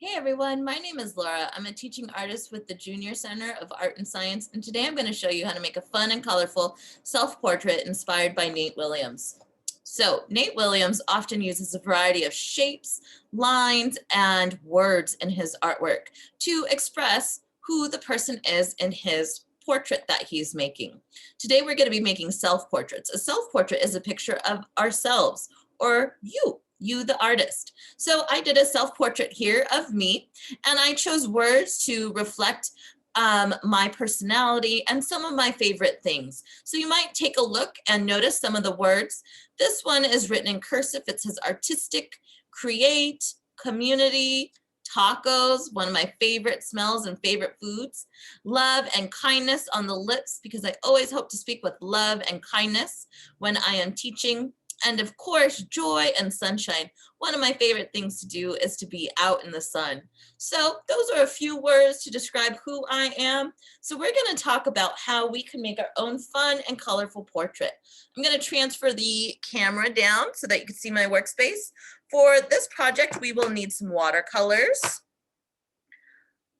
Hey everyone, my name is Laura. I'm a teaching artist with the Junior Center of Art and Science, and today I'm going to show you how to make a fun and colorful self-portrait inspired by Nate Williams. So, Nate Williams often uses a variety of shapes, lines, and words in his artwork to express who the person is in his portrait that he's making. Today we're going to be making self-portraits. A self-portrait is a picture of ourselves or you the artist. So I did a self-portrait here of me, and I chose words to reflect my personality and some of my favorite things. So you might take a look and notice some of the words. This one is written in cursive. It says artistic, create, community, tacos, one of my favorite smells and favorite foods, love and kindness on the lips, because I always hope to speak with love and kindness when I am teaching. And of course, joy and sunshine. One of my favorite things to do is to be out in the sun. So those are a few words to describe who I am. So we're going to talk about how we can make our own fun and colorful portrait. I'm going to transfer the camera down so that you can see my workspace. For this project, we will need some watercolors,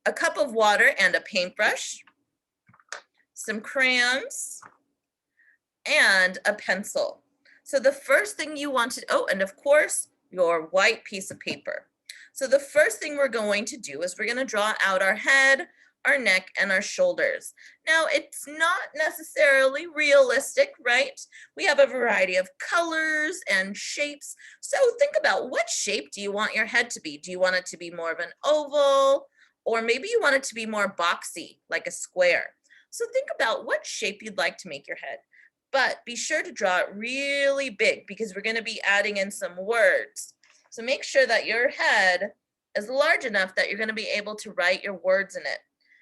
a cup of water and a paintbrush, some crayons, and a pencil. So the first thing you want to, and of course, your white piece of paper. So the first thing we're going to do is we're going to draw out our head, our neck, and our shoulders. Now, it's not necessarily realistic, right? We have a variety of colors and shapes. So think about, what shape do you want your head to be? Do you want it to be more of an oval, or maybe you want it to be more boxy, like a square? So think about what shape you'd like to make your head. But be sure to draw it really big because we're going to be adding in some words. So make sure that your head is large enough that you're going to be able to write your words in it.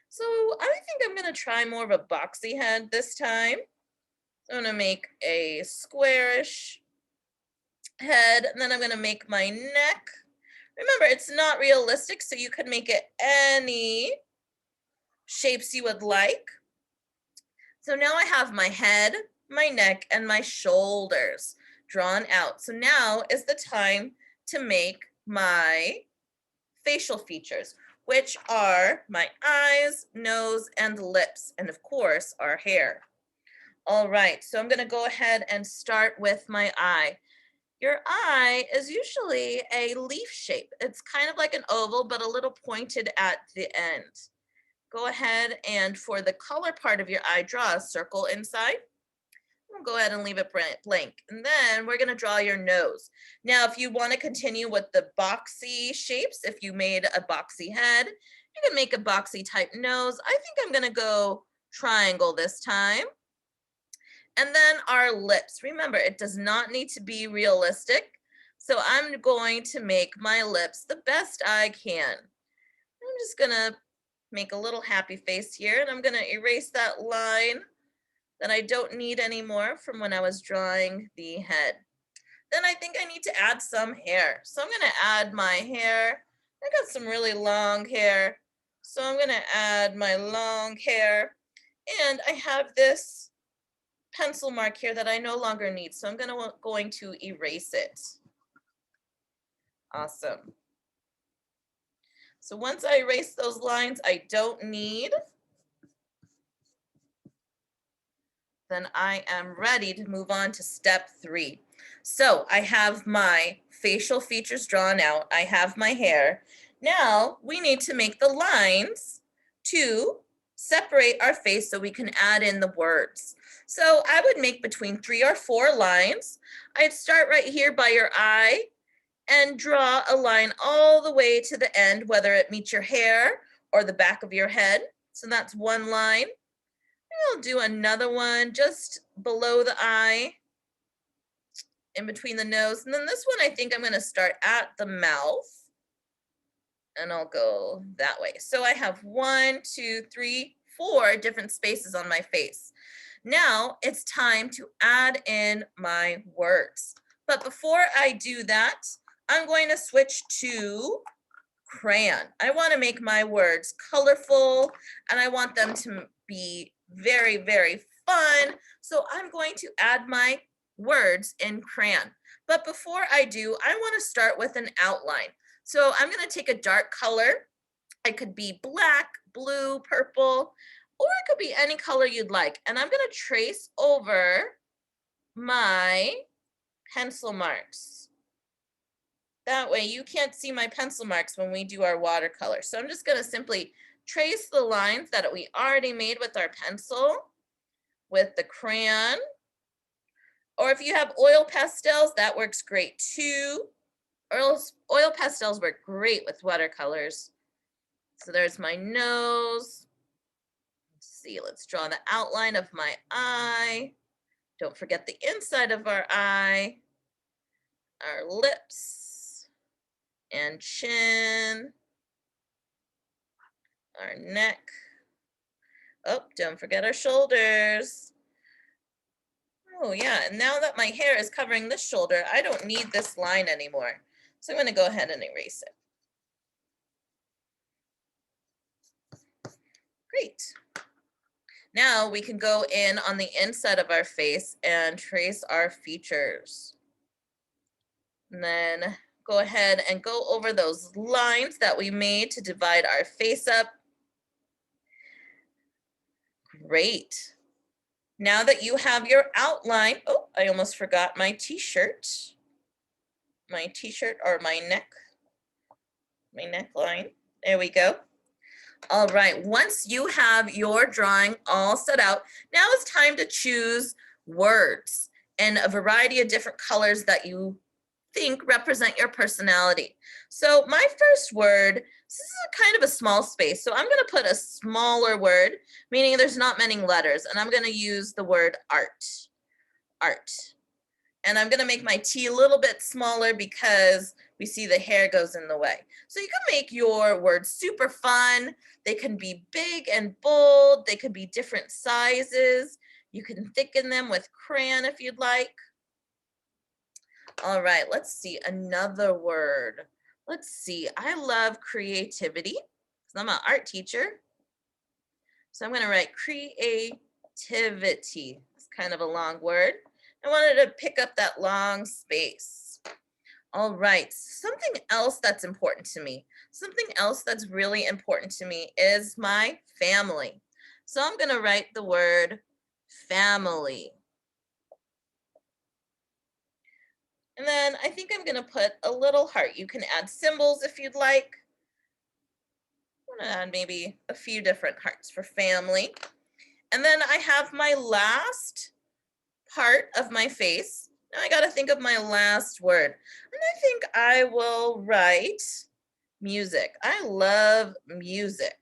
So I think I'm going to try more of a boxy head this time. So I'm going to make a squarish head, and then I'm going to make my neck. Remember, it's not realistic, so you could make it any shapes you would like. So now I have my head, my neck, and my shoulders drawn out. So now is the time to make my facial features, which are my eyes, nose, and lips, and of course, our hair. All right, so I'm gonna go ahead and start with my eye. Your eye is usually a leaf shape. It's kind of like an oval, but a little pointed at the end. Go ahead and for the color part of your eye, draw a circle inside. We'll go ahead and leave it blank. And then we're going to draw your nose. Now, if you want to continue with the boxy shapes, if you made a boxy head, you can make a boxy type nose. I think I'm going to go triangle this time. And then our lips. Remember, it does not need to be realistic. So I'm going to make my lips the best I can. I'm just going to make a little happy face here, and I'm going to erase that line that I don't need anymore from when I was drawing the head. Then I think I need to add some hair. So I'm going to add my hair. I got some really long hair, so I'm going to add my long hair. And I have this pencil mark here that I no longer need, so I'm going to erase it. Awesome. So once I erase those lines I don't need, then I am ready to move on to step 3. So I have my facial features drawn out. I have my hair. Now we need to make the lines to separate our face so we can add in the words. So I would make between 3 or 4 lines. I'd start right here by your eye and draw a line all the way to the end, whether it meets your hair or the back of your head. So that's one line. I'll do another one just below the eye, in between the nose. And then this one, I think I'm going to start at the mouth, and I'll go that way. So I have 1, 2, 3, 4 different spaces on my face. Now it's time to add in my words. But before I do that, I'm going to switch to crayon. I want to make my words colorful, and I want them to be very, very fun. So I'm going to add my words in crayon. But before I do, I want to start with an outline. So I'm going to take a dark color. It could be black, blue, purple, or it could be any color you'd like. And I'm going to trace over my pencil marks. That way you can't see my pencil marks when we do our watercolor. So I'm just going to simply trace the lines that we already made with our pencil, with the crayon. Or if you have oil pastels, that works great too. Oil pastels work great with watercolors. So there's my nose. Let's see, let's draw the outline of my eye. Don't forget the inside of our eye, our lips and chin, our neck. Oh, don't forget our shoulders. Oh yeah, and now that my hair is covering this shoulder, I don't need this line anymore. So I'm going to go ahead and erase it. Great. Now we can go in on the inside of our face and trace our features. And then go ahead and go over those lines that we made to divide our face up. Great. Now that you have your outline, oh, I almost forgot my t-shirt. My t-shirt or my neckline. There we go. All right, once you have your drawing all set out, now it's time to choose words in a variety of different colors that you think represent your personality. So my first word, this is kind of a small space, so I'm going to put a smaller word, meaning there's not many letters, and I'm going to use the word art. Art. And I'm going to make my T a little bit smaller because we see the hair goes in the way. So you can make your words super fun. They can be big and bold. They could be different sizes. You can thicken them with crayon if you'd like. All right, let's see another word. Let's see, I love creativity because I'm an art teacher. So I'm going to write creativity. It's kind of a long word. I wanted to pick up that long space. All right, something else that's important to me. Something else that's really important to me is my family. So I'm going to write the word family. And then I think I'm going to put a little heart. You can add symbols if you'd like. I'm going to add maybe a few different hearts for family. And then I have my last part of my face. Now I got to think of my last word. And I think I will write music. I love music.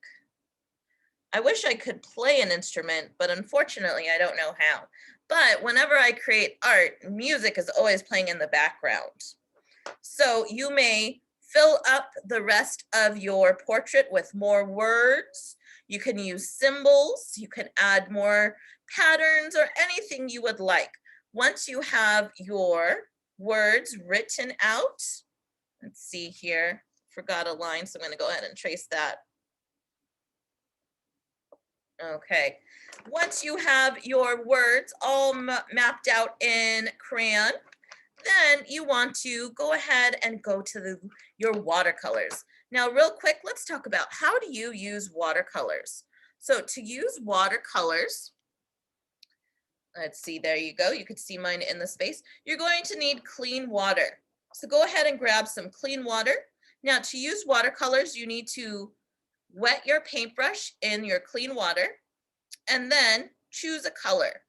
I wish I could play an instrument, but unfortunately I don't know how. But whenever I create art, music is always playing in the background. So you may fill up the rest of your portrait with more words. You can use symbols. You can add more patterns or anything you would like. Once you have your words written out, let's see here, forgot a line, so I'm going to go ahead and trace that. Okay, once you have your words all mapped out in crayon, then you want to go ahead and go to your watercolors. Now, real quick, let's talk about how do you use watercolors. So to use watercolors, let's see, there you go. You could see mine in the space. You're going to need clean water. So go ahead and grab some clean water. Now, to use watercolors, you need to wet your paintbrush in your clean water and then choose a color.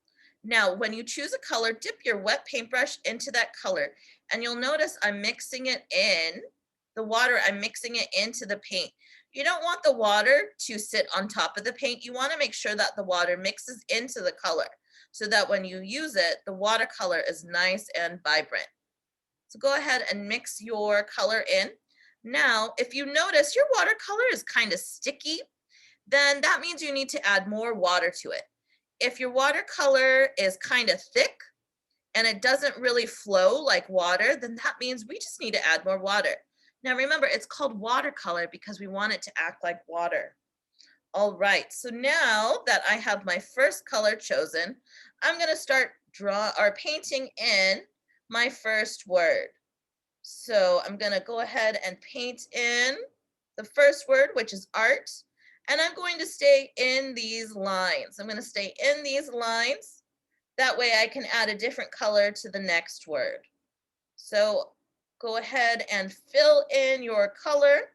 Now, when you choose a color, dip your wet paintbrush into that color, and you'll notice I'm mixing it in the water. I'm mixing it into the paint. You don't want the water to sit on top of the paint. You want to make sure that the water mixes into the color so that when you use it, the watercolor is nice and vibrant. So go ahead and mix your color in. Now, if you notice your watercolor is kind of sticky, then that means you need to add more water to it. If your watercolor is kind of thick and it doesn't really flow like water, then that means we just need to add more water. Now remember, it's called watercolor because we want it to act like water. All right, so now that I have my first color chosen, I'm going to start painting in my first word. So I'm going to go ahead and paint in the first word, which is art. And I'm going to stay in these lines. I'm going to stay in these lines. That way I can add a different color to the next word. So go ahead and fill in your color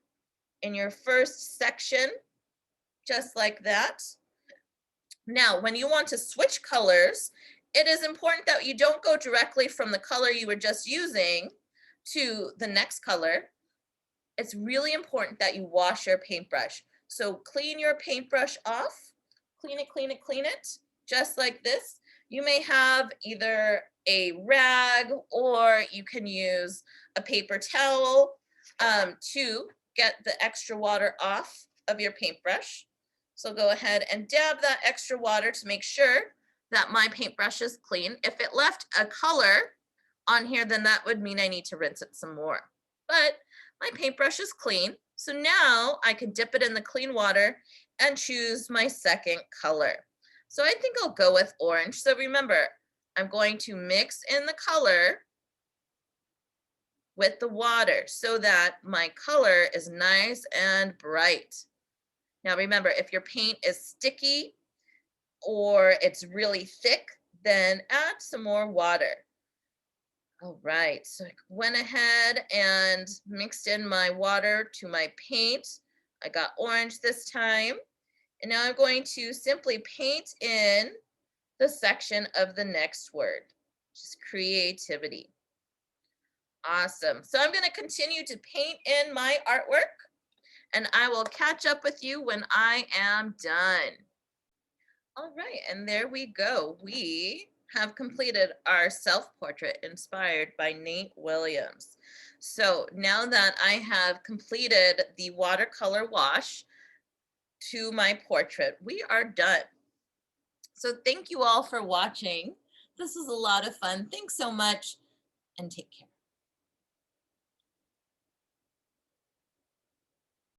in your first section, just like that. Now, when you want to switch colors, it is important that you don't go directly from the color you were just using to the next color. It's really important that you wash your paintbrush. So clean your paintbrush off, clean it, clean it, clean it, just like this. You may have either a rag or you can use a paper towel to get the extra water off of your paintbrush. So go ahead and dab that extra water to make sure that my paintbrush is clean. If it left a color on here, then that would mean I need to rinse it some more. But my paintbrush is clean, so now I can dip it in the clean water and choose my second color. So I think I'll go with orange. So remember, I'm going to mix in the color with the water so that my color is nice and bright. Now remember, if your paint is sticky or it's really thick, then add some more water. All right, so I went ahead and mixed in my water to my paint. I got orange this time. And now I'm going to simply paint in the section of the next word, which is creativity. Awesome. So I'm going to continue to paint in my artwork, and I will catch up with you when I am done. All right, and there we go. We have completed our self-portrait inspired by Nate Williams. So now that I have completed the watercolor wash to my portrait, we are done. So thank you all for watching. This was a lot of fun. Thanks so much, and take care.